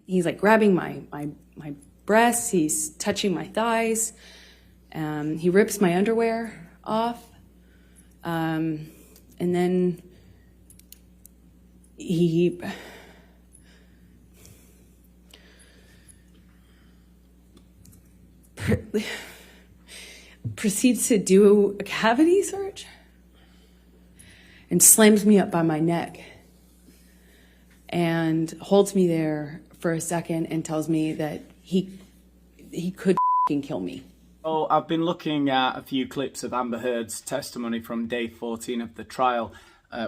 he's like grabbing my breasts, he's touching my thighs, he rips my underwear off, and then he proceeds to do a cavity search and slams me up by my neck and holds me there for a second and tells me that he could kill me. Oh, I've been looking at a few clips of Amber Heard's testimony from day 14 of the trial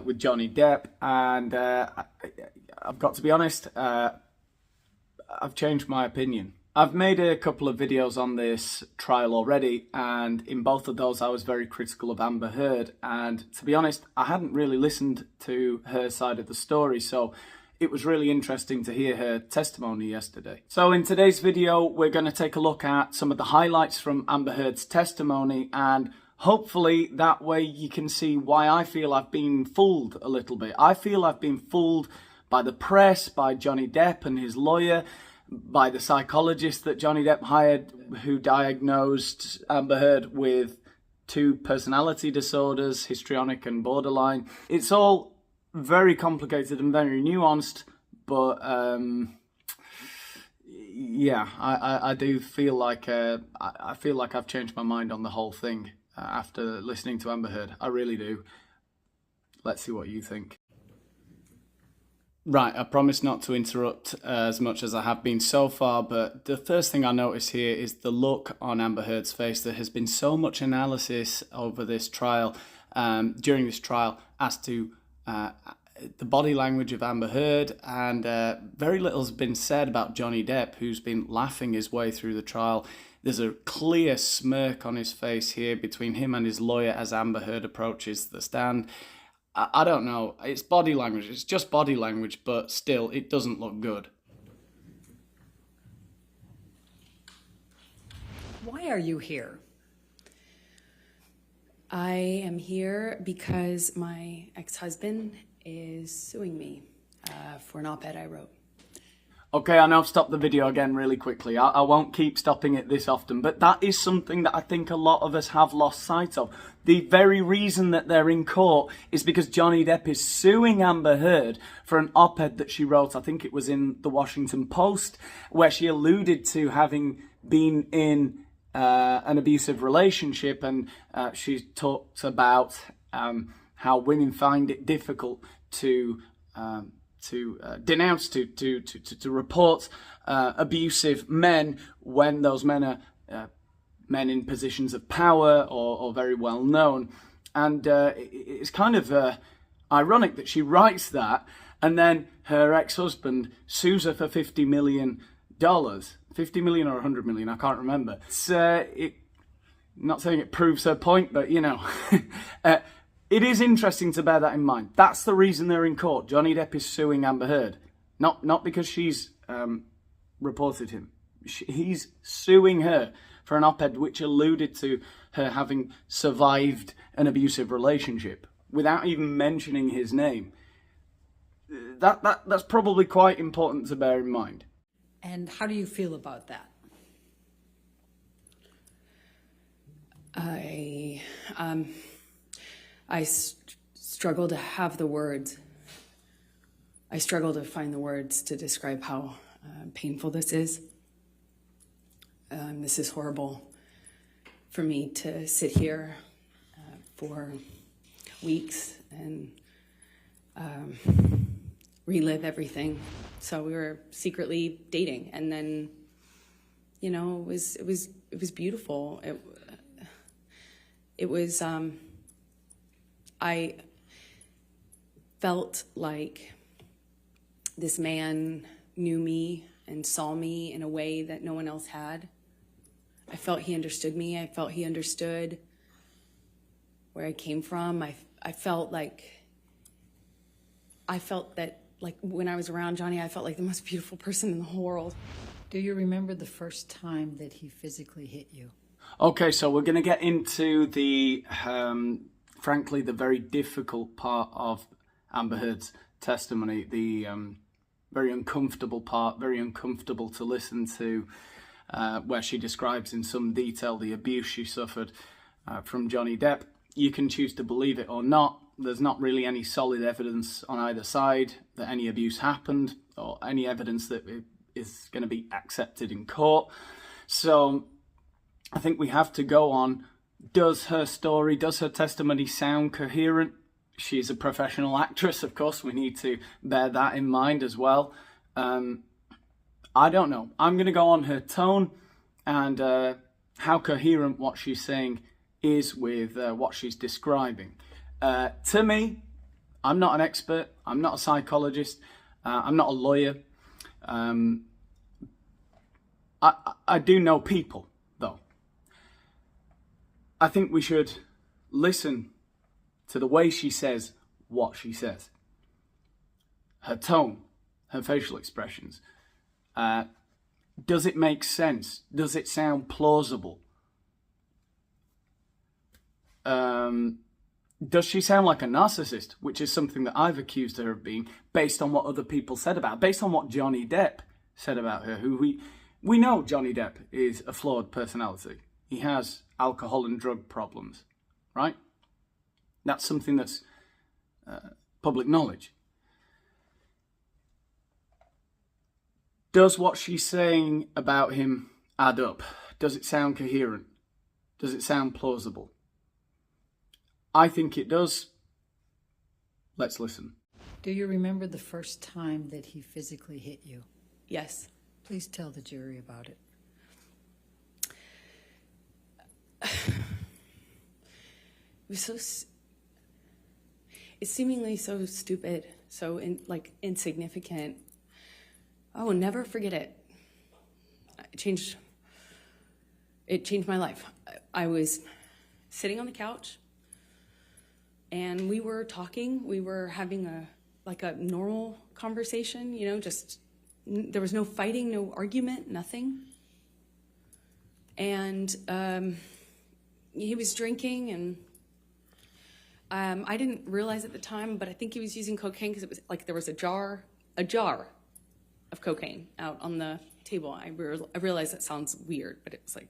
with Johnny Depp, and I've got to be honest, I've changed my opinion. I've made a couple of videos on this trial already, and in both of those I was very critical of Amber Heard, and to be honest, I hadn't really listened to her side of the story, so it was really interesting to hear her testimony yesterday. So in today's video, we're going to take a look at some of the highlights from Amber Heard's testimony, and hopefully that way you can see why I feel I've been fooled a little bit. I feel I've been fooled by the press, by Johnny Depp and his lawyer, by the psychologist that Johnny Depp hired who diagnosed Amber Heard with 2 personality disorders, histrionic and borderline. It's all very complicated and very nuanced, but yeah, I do feel like I feel like I've changed my mind on the whole thing after listening to Amber Heard. I really do. Let's see what you think. Right, I promise not to interrupt as much as I have been so far, but the first thing I notice here is the look on Amber Heard's face. There has been so much analysis over this trial, during this trial, as to the body language of Amber Heard, and very little has been said about Johnny Depp, who's been laughing his way through the trial. There's a clear smirk on his face here between him and his lawyer as Amber Heard approaches the stand. I don't know, it's body language, it's just body language, but still, it doesn't look good. Why are you here? I am here because my ex-husband is suing me for an op-ed I wrote. Okay, I know I've stopped the video again really quickly. I won't keep stopping it this often, but that is something that I think a lot of us have lost sight of. The very reason that they're in court is because Johnny Depp is suing Amber Heard for an op-ed that she wrote, I think it was in the Washington Post, where she alluded to having been in an abusive relationship, and she talked about how women find it difficult to denounce, to report abusive men when those men are men in positions of power or very well known. And it's kind of ironic that she writes that and then her ex-husband sues her for $50 million. 50 million or 100 million, I can't remember. It's not saying it proves her point, but you know. It is interesting to bear that in mind. That's the reason they're in court. Johnny Depp is suing Amber Heard. Not because she's reported him. He's suing her for an op-ed which alluded to her having survived an abusive relationship without even mentioning his name. That's probably quite important to bear in mind. And how do you feel about that? I struggle to have the words. I struggle to find the words to describe how painful this is. This is horrible for me to sit here for weeks and relive everything. So we were secretly dating, and then, you know, it was beautiful. It was. I felt like this man knew me and saw me in a way that no one else had. I felt he understood me. I felt he understood where I came from. I felt that, like, when I was around Johnny, I felt like the most beautiful person in the whole world. Do you remember the first time that he physically hit you? Okay, so we're going to get into the, frankly, the very difficult part of Amber Heard's testimony, the very uncomfortable part, very uncomfortable to listen to, where she describes in some detail the abuse she suffered from Johnny Depp. You can choose to believe it or not. There's not really any solid evidence on either side that any abuse happened, or any evidence that it is going to be accepted in court. So I think we have to go on, does her story, does her testimony sound coherent? She's a professional actress, of course, we need to bear that in mind as well. I don't know. I'm going to go on her tone and how coherent what she's saying is with what she's describing. To me, I'm not an expert, I'm not a psychologist, I'm not a lawyer. I do know people, though. I think we should listen to the way she says what she says. Her tone, her facial expressions. Does it make sense? Does it sound plausible? Does she sound like a narcissist, which is something that I've accused her of being, based on what other people said about her, based on what Johnny Depp said about her, who we know Johnny Depp is a flawed personality. He has alcohol and drug problems, right? That's something that's public knowledge. Does what she's saying about him add up? Does it sound coherent? Does it sound plausible? I think it does. Let's listen. Do you remember the first time that he physically hit you? Yes. Please tell the jury about it. It was it's seemingly so stupid, so insignificant. I will never forget it. It changed my life. I was sitting on the couch, and we were talking. We were having a normal conversation, there was no fighting, no argument, nothing. And he was drinking, and I didn't realize at the time, but I think he was using cocaine, because it was like there was a jar of cocaine out on the table. I realize that sounds weird, but it was like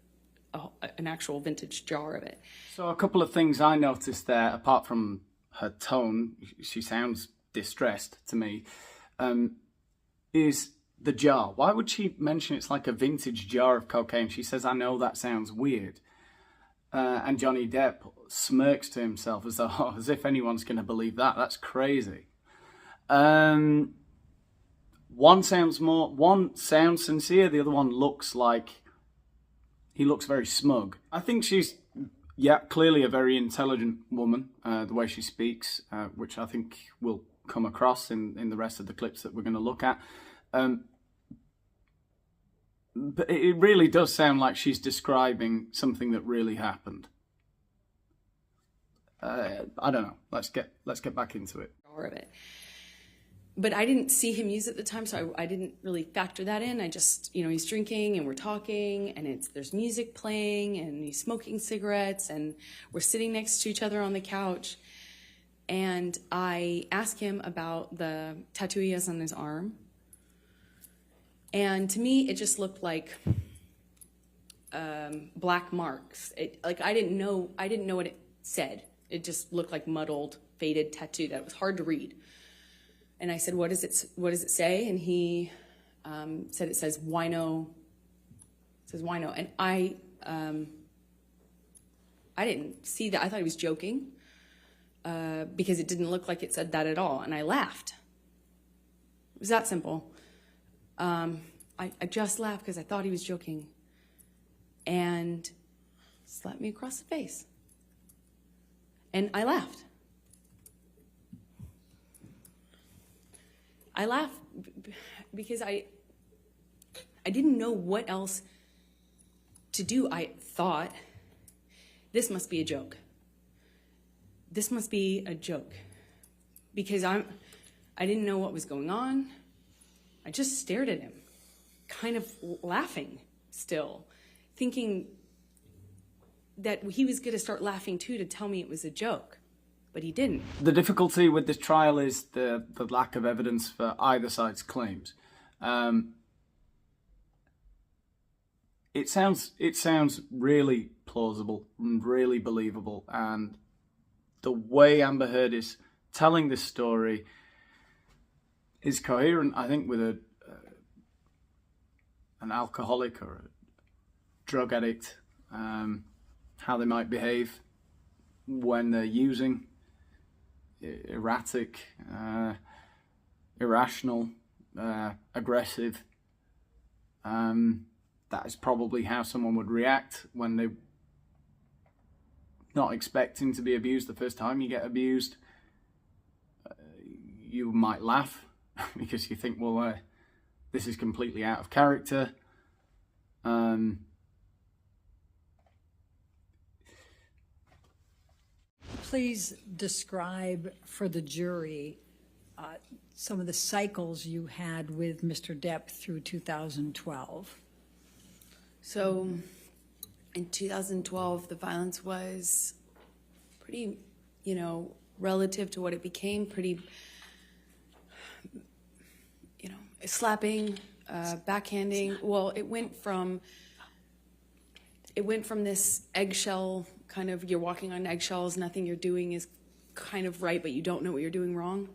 an actual vintage jar of it. So a couple of things I noticed there, apart from her tone, she sounds distressed to me, is the jar. Why would she mention it's like a vintage jar of cocaine? She says, I know that sounds weird. And Johnny Depp smirks to himself as if anyone's going to believe that. That's crazy. One sounds sincere, the other one looks like he looks very smug. I think she's, clearly a very intelligent woman, the way she speaks, which I think will come across in the rest of the clips that we're going to look at. But it really does sound like she's describing something that really happened. I don't know. Let's get back into it. But I didn't see him use it at the time, so I didn't really factor that in. I just, he's drinking and we're talking, and there's music playing, and he's smoking cigarettes, and we're sitting next to each other on the couch. And I asked him about the tattoo he has on his arm. And to me, it just looked like black marks. I didn't know what it said. It just looked like muddled, faded tattoo that was hard to read. And I said, what does it say? And he said it says wino. It says wino. And I didn't see that. I thought he was joking because it didn't look like it said that at all. And I laughed. It was that simple. I just laughed because I thought he was joking, and slapped me across the face. And I laughed. I laughed because I didn't know what else to do. I thought, this must be a joke. This must be a joke. Because I didn't know what was going on. I just stared at him, kind of laughing still, thinking that he was going to start laughing too to tell me it was a joke, but he didn't. The difficulty with this trial is the lack of evidence for either side's claims. It sounds really plausible and really believable, and the way Amber Heard is telling this story is coherent, I think, with an alcoholic or a drug addict, how they might behave when they're using, erratic, irrational, aggressive. That is probably how someone would react when they're not expecting to be abused the first time you get abused. You might laugh because you think, well, this is completely out of character. Please describe for the jury some of the cycles you had with Mr. Depp through 2012. So in 2012, the violence was pretty, relative to what it became, pretty, slapping, backhanding. Well, it went from this eggshell kind of, you're walking on eggshells, nothing you're doing is kind of right, but you don't know what you're doing wrong.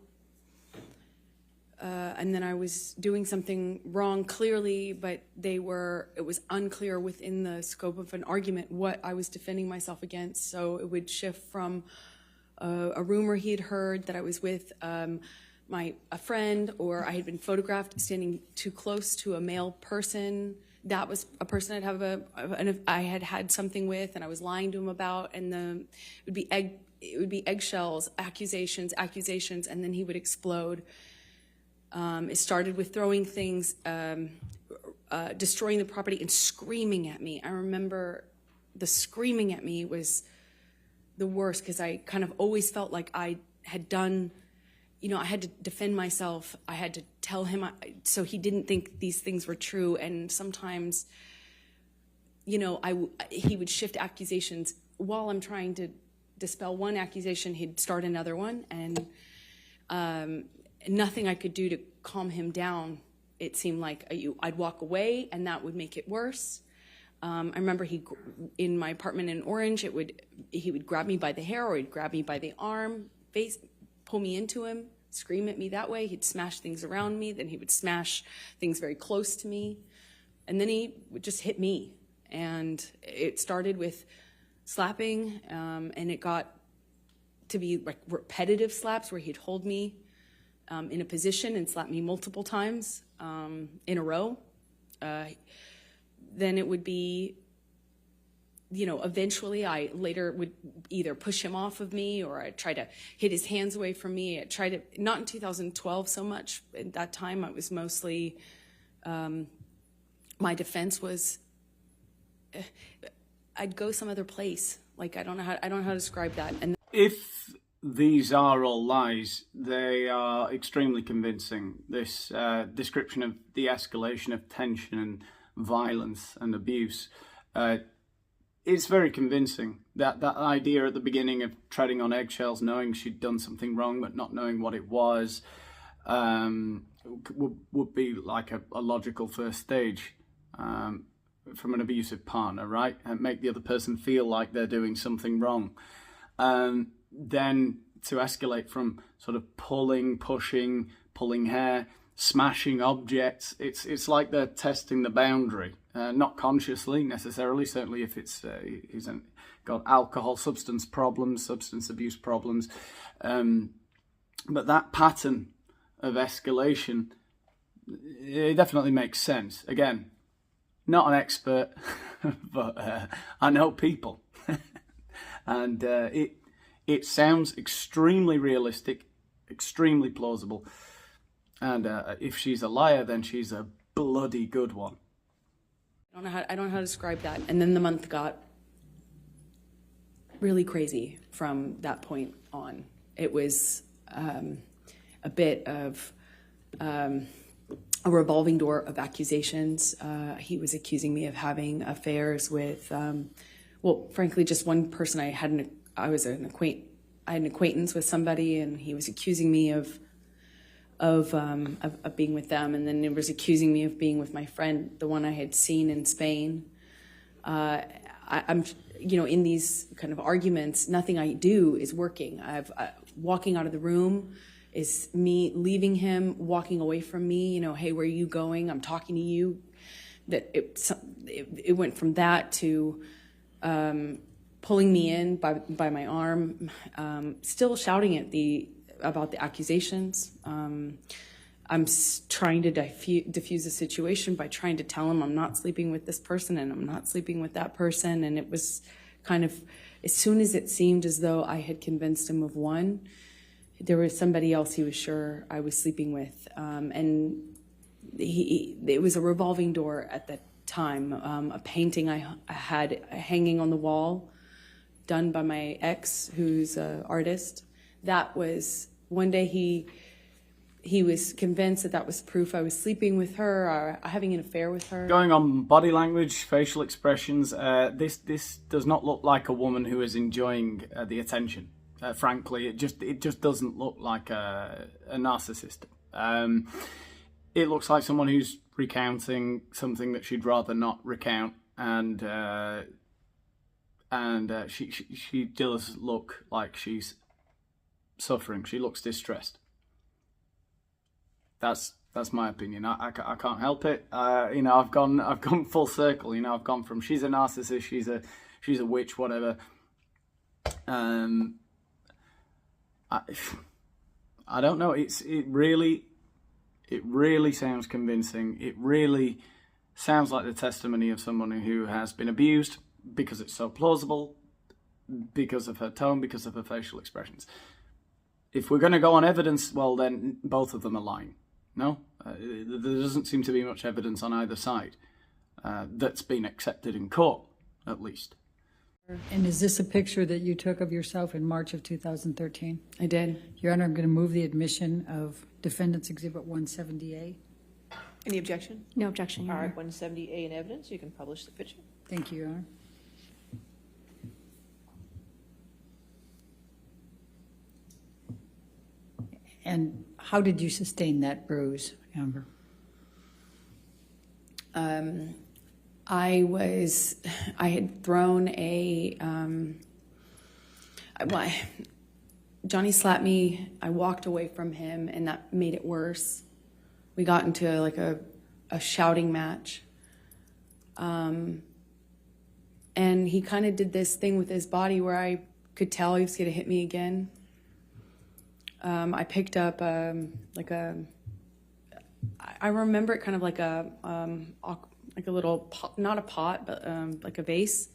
And then I was doing something wrong clearly, but it was unclear within the scope of an argument what I was defending myself against. So it would shift from a rumor he had heard that I was with a friend, or I had been photographed standing too close to a male person. That was a person I had had something with, and I was lying to him about, and it would be eggshells, accusations, and then he would explode. It started with throwing things, destroying the property, and screaming at me. I remember the screaming at me was the worst, because I kind of always felt like I had done, I had to defend myself. I had to tell him so he didn't think these things were true. And sometimes, he would shift accusations while I'm trying to dispel one accusation. He'd start another one, and nothing I could do to calm him down. It seemed like I'd walk away, and that would make it worse. I remember in my apartment in Orange, he would grab me by the hair, or he'd grab me by the arm, pull me into him, scream at me that way. He'd smash things around me, then he would smash things very close to me, and then he would just hit me. And it started with slapping, and it got to be like repetitive slaps where he'd hold me in a position and slap me multiple times in a row. Then it would be, eventually I later would either push him off of me, or I'd try to hit his hands away from me. I'd try to, not in 2012 so much. At that time, I was mostly, my defense was, I'd go some other place. Like, I don't know how to describe that. And if these are all lies, they are extremely convincing. This description of the escalation of tension and violence and abuse, it's very convincing. That idea at the beginning of treading on eggshells, knowing she'd done something wrong but not knowing what it was, would be like a logical first stage from an abusive partner, right? And make the other person feel like they're doing something wrong. Then to escalate from sort of pulling, pushing, pulling hair, smashing objects, it's like they're testing the boundary, not consciously necessarily, certainly if he's got alcohol, substance abuse problems, but that pattern of escalation, it definitely makes sense. Again, not an expert, but I know people. And it sounds extremely realistic, extremely plausible. And if she's a liar, then she's a bloody good one. I don't know how to describe that. And then the month got really crazy from that point on. It was a bit of a revolving door of accusations. He was accusing me of having affairs with, frankly, just one person. I had an acquaintance with somebody, and he was accusing me of of being with them, and then it was accusing me of being with my friend, the one I had seen in Spain. I'm, in these kind of arguments, nothing I do is working. Walking out of the room is me leaving him, walking away from me. Hey, where are you going? I'm talking to you. That it went from that to pulling me in by my arm, still shouting about the accusations. I'm trying to diffuse the situation by trying to tell him I'm not sleeping with this person and I'm not sleeping with that person. And it was kind of, as soon as it seemed as though I had convinced him of one, there was somebody else he was sure I was sleeping with. And it was a revolving door at that time. A painting I had hanging on the wall, done by my ex, who's an artist. That was, one day he was convinced that was proof I was sleeping with her or having an affair with her. Going on body language, facial expressions, this does not look like a woman who is enjoying the attention. Frankly, it just doesn't look like a narcissist. It looks like someone who's recounting something that she'd rather not recount, and she does look like she's suffering. She looks distressed. That's my opinion. I can't help it. I've gone full circle. I've gone from she's a narcissist, she's a witch, whatever. I don't know. It really sounds convincing. It really sounds like the testimony of someone who has been abused, because it's so plausible, because of her tone, because of her facial expressions. If we're going to go on evidence, well, then both of them are lying. No? There doesn't seem to be much evidence on either side that's been accepted in court, at least. And is this a picture that you took of yourself in March of 2013? I did. Your Honor, I'm going to move the admission of Defendant's Exhibit 170A. Any objection? No objection, Your All Honor. right, 170A in evidence. You can publish the picture. Thank you, Your Honor. And how did you sustain that bruise, Amber? I had thrown Johnny slapped me. I walked away from him, and that made it worse. We got into like a shouting match. And he kind of did this thing with his body where I could tell he was going to hit me again. I picked up I remember it kind of like a little pot, not a pot, but like a vase.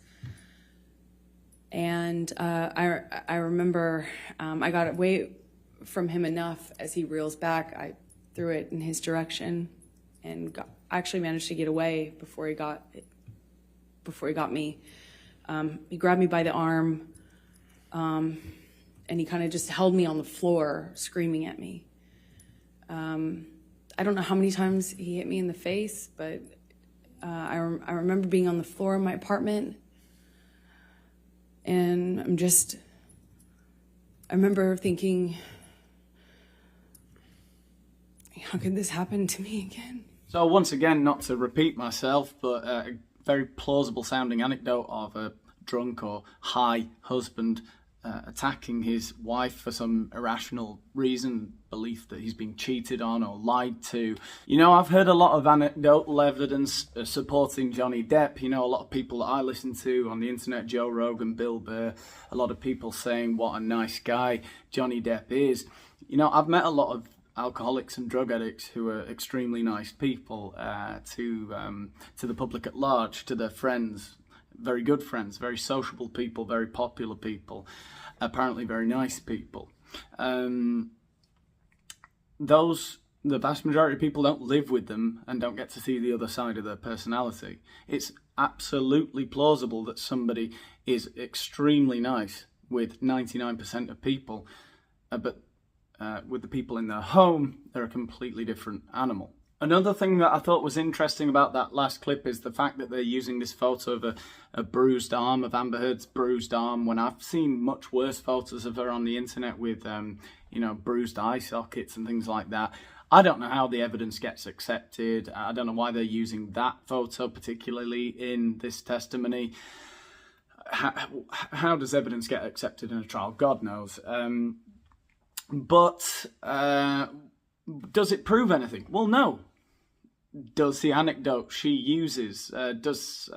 And I remember I got away from him enough. As he reels back, I threw it in his direction, and actually managed to get away before he got me. He grabbed me by the arm, and he kind of just held me on the floor, screaming at me. I don't know how many times he hit me in the face, but I remember being on the floor of my apartment, and I remember thinking, how could this happen to me again? So once again, not to repeat myself, but a very plausible sounding anecdote of a drunk or high husband attacking his wife for some irrational reason, belief that he's been cheated on or lied to. I've heard a lot of anecdotal evidence supporting Johnny Depp. A lot of people that I listen to on the internet, Joe Rogan, Bill Burr, a lot of people saying what a nice guy Johnny Depp is. I've met a lot of alcoholics and drug addicts who are extremely nice people to the public at large, to their friends. Very good friends, very sociable people, very popular people, apparently very nice people. The vast majority of people don't live with them and don't get to see the other side of their personality. It's absolutely plausible that somebody is extremely nice with 99% of people, but with the people in their home, they're a completely different animal. Another thing that I thought was interesting about that last clip is the fact that they're using this photo of a bruised arm, of Amber Heard's bruised arm, when I've seen much worse photos of her on the internet with bruised eye sockets and things like that. I don't know how the evidence gets accepted. I don't know why they're using that photo particularly in this testimony. How does evidence get accepted in a trial? God knows. But does it prove anything? Well, no. Does the anecdote she uses, does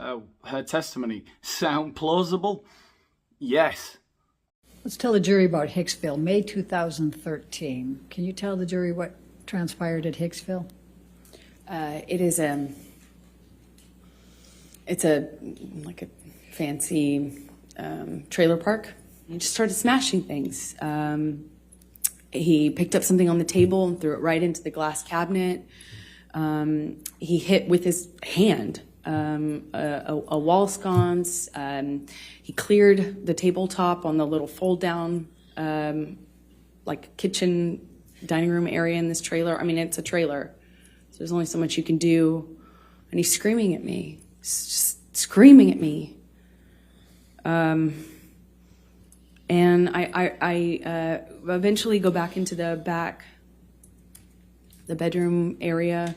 her testimony sound plausible? Yes. Let's tell the jury about Hicksville, May 2013. Can you tell the jury what transpired at Hicksville? It's a fancy trailer park. He just started smashing things. He picked up something on the table and threw it right into the glass cabinet. He hit with his hand a wall sconce. He cleared the tabletop on the little fold down kitchen dining room area in this trailer. I mean, it's a trailer, so there's only so much you can do. And he's screaming at me, just screaming at me. And I eventually go back into the bedroom area.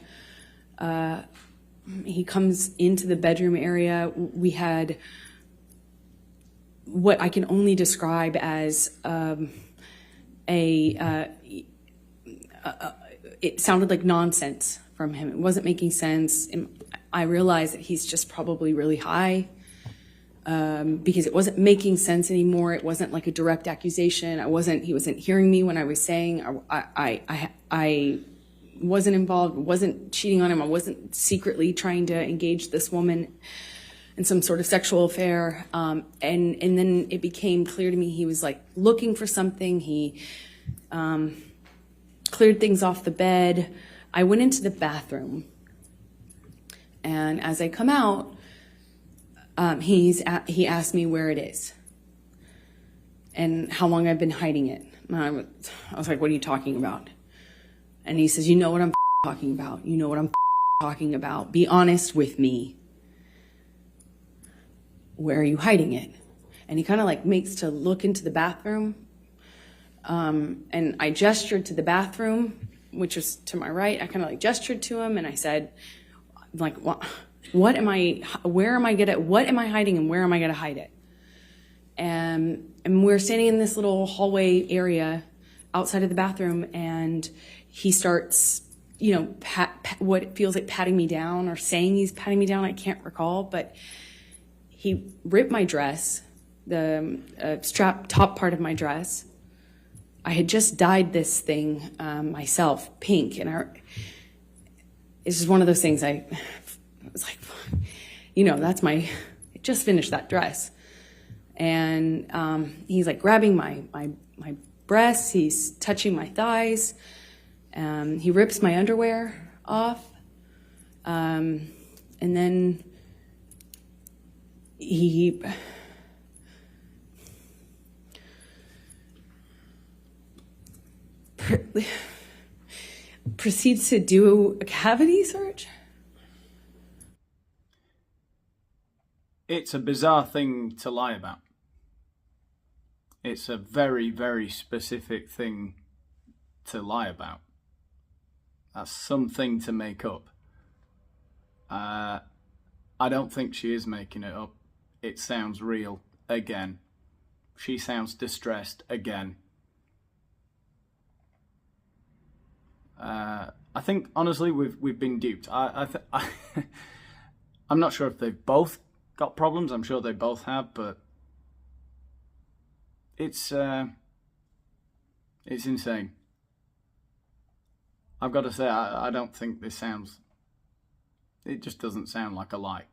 He comes into the bedroom area. We had what I can only describe as it sounded like nonsense from him. It wasn't making sense. And I realized that he's just probably really high because it wasn't making sense anymore. It wasn't like a direct accusation. He wasn't hearing me when I was saying I wasn't involved, wasn't cheating on him. I wasn't secretly trying to engage this woman in some sort of sexual affair. And then it became clear to me he was like looking for something. He cleared things off the bed. I went into the bathroom, and as I come out, he asked me where it is and how long I've been hiding it. And I was like, what are you talking about? And he says, you know what I'm talking about. You know what I'm talking about. Be honest with me. Where are you hiding it? And he kind of makes to look into the bathroom. And I gestured to the bathroom, which was to my right. I kind of gestured to him, and I said, what am I hiding and where am I going to hide it? And we're standing in this little hallway area outside of the bathroom, and he starts, what it feels like patting me down or saying he's patting me down. I can't recall, but he ripped my dress, the strap top part of my dress. I had just dyed this thing myself pink, and it's just one of those things. I was like, I just finished that dress, and he's grabbing my breasts. He's touching my thighs. He rips my underwear off, and then he proceeds to do a cavity search. It's a bizarre thing to lie about. It's a very, very specific thing to lie about. That's something to make up. I don't think she is making it up. It sounds real again. She sounds distressed again. I think honestly we've been duped. I'm not sure if they've both got problems. I'm sure they both have, but it's insane. I've got to say, I don't think this sounds. It just doesn't sound like a lie.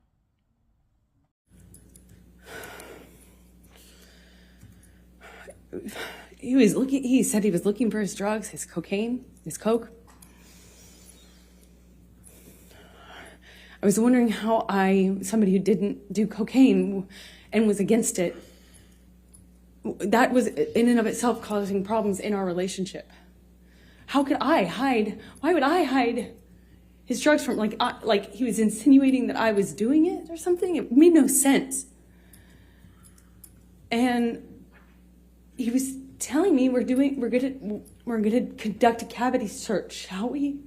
He said he was looking for his drugs, his cocaine, his coke. I was wondering how somebody who didn't do cocaine and was against it, that was in and of itself causing problems in our relationship. How could I hide? Why would I hide his drugs from, like he was insinuating that I was doing it or something? It made no sense. And he was telling me we're gonna conduct a cavity search, shall we?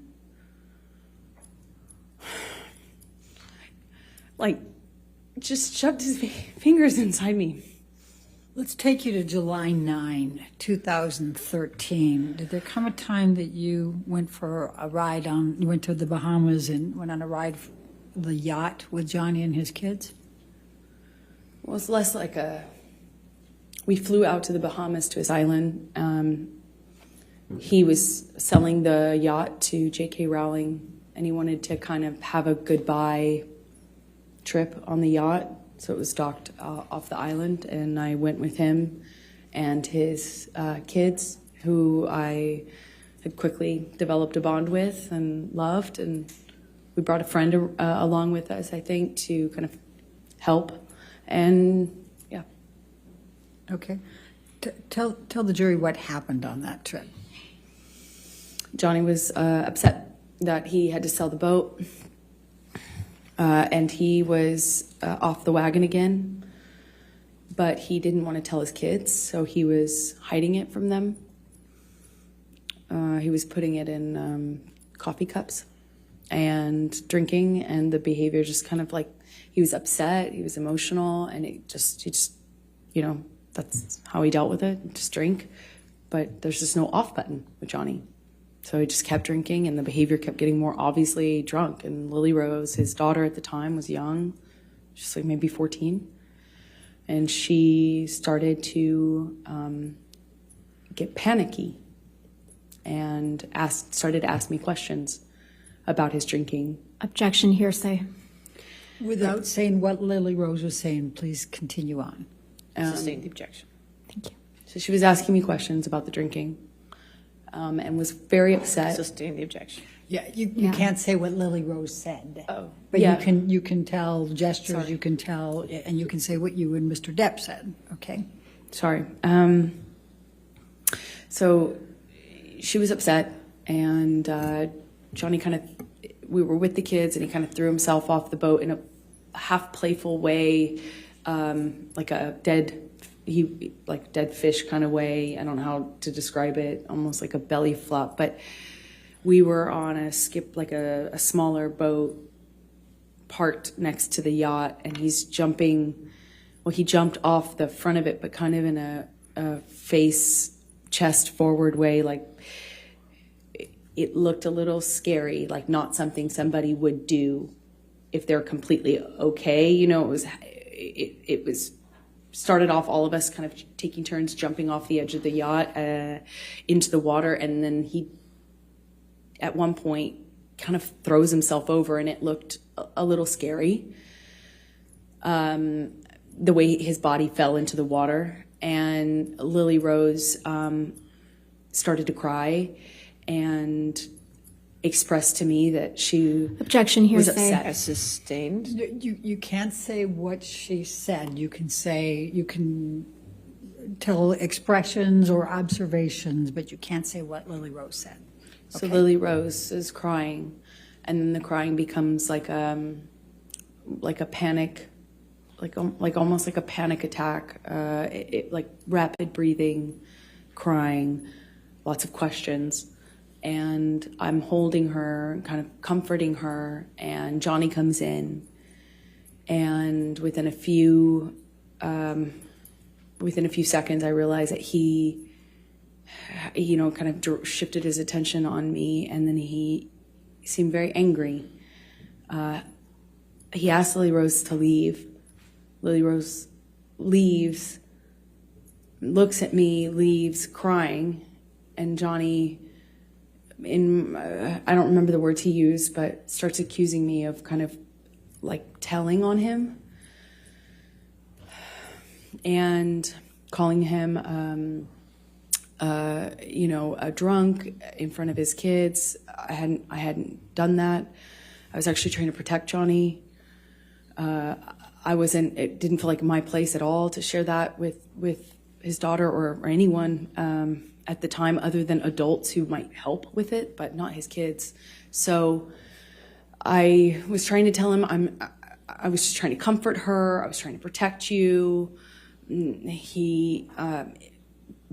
Like, just shoved his fingers inside me. Let's take you to July 9, 2013. Did there come a time that you went for a ride you went to the Bahamas and went on a ride, the yacht with Johnny and his kids? Well, it's less like we flew out to the Bahamas to his island. He was selling the yacht to J.K. Rowling, and he wanted to kind of have a goodbye trip on the yacht. So it was docked off the island, and I went with him and his kids, who I had quickly developed a bond with and loved. And we brought a friend along with us, I think, to kind of help. And yeah. Okay. Tell the jury what happened on that trip. Johnny was upset that he had to sell the boat. And he was off the wagon again, but he didn't want to tell his kids, so he was hiding it from them. He was putting it in coffee cups and drinking, and the behavior just kind of like, he was upset, he was emotional, and he just, that's how he dealt with it, just drink. But there's just no off button with Johnny. So he just kept drinking, and the behavior kept getting more obviously drunk. And Lily Rose, his daughter at the time, was young, just like maybe 14. And she started to get panicky and started to ask me questions about his drinking. Objection, hearsay. Without saying what Lily Rose was saying, please continue on. Sustain the objection. Thank you. So she was asking me questions about the drinking. And was very upset. Sustain the objection. Yeah, you can't say what Lily Rose said. Oh, But yeah. you can tell gestures, Sorry. you can tell, and you can say what you and Mr. Depp said, okay? Sorry. So she was upset, and Johnny we were with the kids, and he kind of threw himself off the boat in a half playful way, like a dead fish kind of way. I don't know how to describe it, almost like a belly flop. But we were on a skip, like a smaller boat parked next to the yacht, and he's jumping. Well, he jumped off the front of it, but kind of in a chest forward way. Like, it looked a little scary, like not something somebody would do if they're completely okay. It was started off all of us kind of taking turns jumping off the edge of the yacht into the water, and then he at one point kind of throws himself over, and it looked a little scary, the way his body fell into the water. And Lily Rose started to cry and expressed to me that she Objection, was hearsay. upset. As sustained. You can't say what she said. You can tell expressions or observations, but you can't say what Lily Rose said. So Lily Rose is crying, and then the crying becomes like a panic, like almost like a panic attack. Like rapid breathing, crying, lots of questions. And I'm holding her, kind of comforting her, and Johnny comes in, and within a few seconds, I realize that he, kind of shifted his attention on me, and then he seemed very angry. He asked Lily Rose to leave. Lily Rose leaves, looks at me, leaves, crying, and Johnny, I don't remember the words he used, but starts accusing me of kind of like telling on him and calling him, a drunk in front of his kids. I hadn't done that. I was actually trying to protect Johnny. It didn't feel like my place at all to share that with his daughter or anyone at the time, other than adults who might help with it, but not his kids. So I was trying to tell him, I was just trying to comfort her. I was trying to protect you. He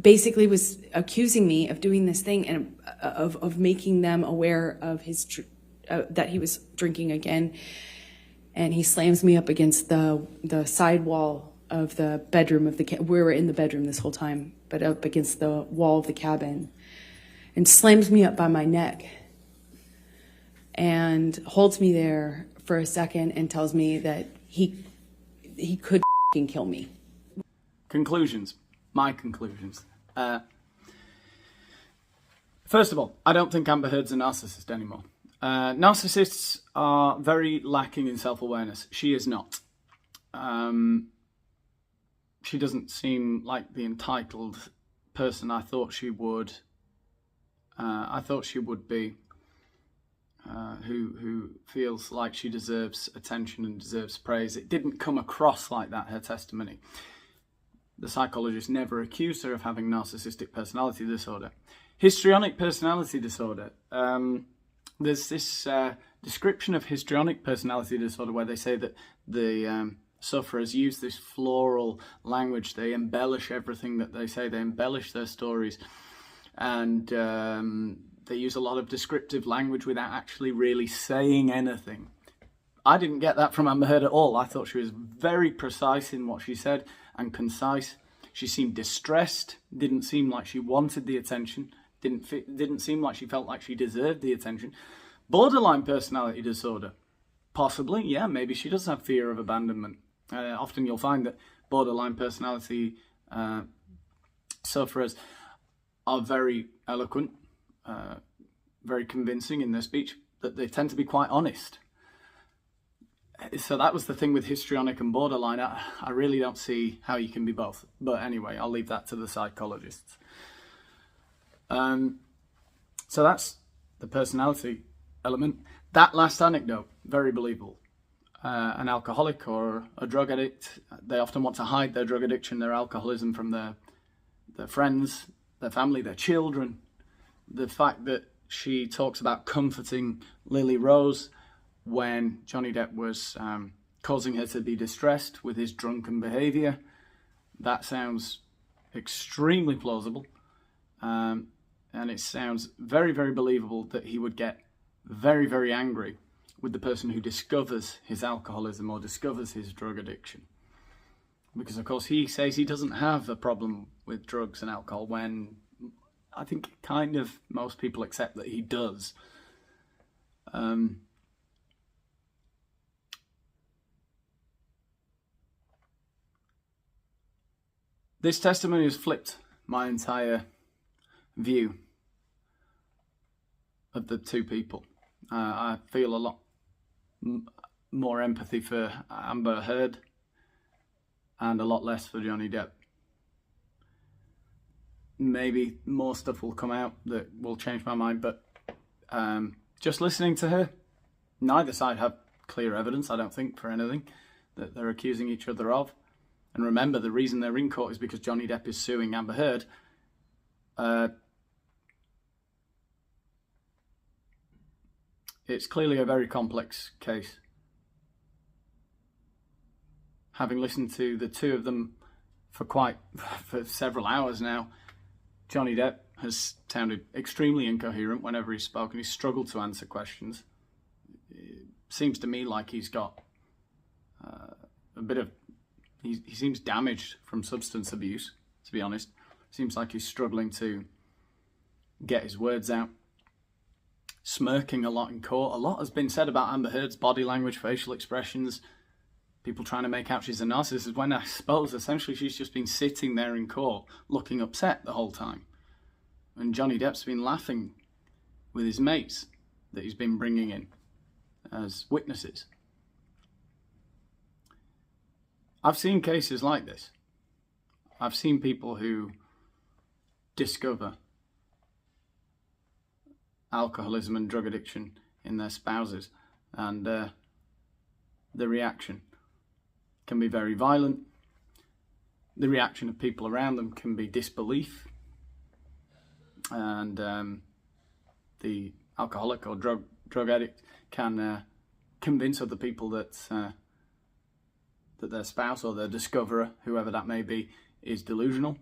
basically was accusing me of doing this thing and of making them aware of that he was drinking again. And he slams me up against the side wall of the bedroom of we were in the bedroom this whole time, but up against the wall of the cabin, and slams me up by my neck and holds me there for a second and tells me that he could kill me. Conclusions. My conclusions. First of all, I don't think Amber Heard's a narcissist anymore. Narcissists are very lacking in self-awareness. She is not. She doesn't seem like the entitled person I thought she would. I thought she would be. Who feels like she deserves attention and deserves praise. It didn't come across like that, her testimony. The psychologist never accused her of having narcissistic personality disorder. Histrionic personality disorder. There's this description of histrionic personality disorder where they say that the sufferers use this floral language. They embellish everything that they say. They embellish their stories. And they use a lot of descriptive language without actually really saying anything. I didn't get that from Amber Heard at all. I thought she was very precise in what she said and concise. She seemed distressed, didn't seem like she wanted the attention, didn't seem like she felt like she deserved the attention. Borderline personality disorder. Possibly, yeah, maybe she does have fear of abandonment. Often you'll find that borderline personality sufferers are very eloquent, very convincing in their speech, that they tend to be quite honest. So that was the thing with histrionic and borderline. I really don't see how you can be both. But anyway, I'll leave that to the psychologists. So that's the personality element. That last anecdote, very believable. An alcoholic or a drug addict, they often want to hide their drug addiction, their alcoholism from their friends, their family, their children. The fact that she talks about comforting Lily Rose when Johnny Depp was causing her to be distressed with his drunken behaviour, that sounds extremely plausible. And it sounds very, very believable that he would get very, very angry with the person who discovers his alcoholism or discovers his drug addiction. Because, of course, he says he doesn't have a problem with drugs and alcohol when I think kind of most people accept that he does. This testimony has flipped my entire view of the two people. I feel a lot more empathy for Amber Heard and a lot less for Johnny Depp. Maybe more stuff will come out that will change my mind, but just listening to her, neither side have clear evidence, I don't think, for anything that they're accusing each other of. And remember, the reason they're in court is because Johnny Depp is suing Amber Heard. It's clearly a very complex case. Having listened to the two of them for several hours now, Johnny Depp has sounded extremely incoherent whenever he's spoken. He's struggled to answer questions. It seems to me like he's got a bit of... He seems damaged from substance abuse, to be honest. Seems like he's struggling to get his words out. Smirking a lot in court. A lot has been said about Amber Heard's body language, facial expressions. People trying to make out she's a narcissist, when I suppose essentially she's just been sitting there in court looking upset the whole time. And Johnny Depp's been laughing with his mates that he's been bringing in as witnesses. I've seen cases like this. I've seen people who discover alcoholism and drug addiction in their spouses, and the reaction can be very violent. The reaction of people around them can be disbelief, and the alcoholic or drug addict can convince other people that their spouse or their discoverer, whoever that may be, is delusional.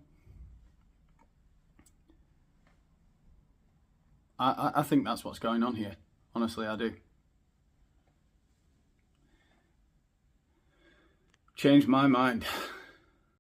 I think that's what's going on here. Honestly, I do. Changed my mind.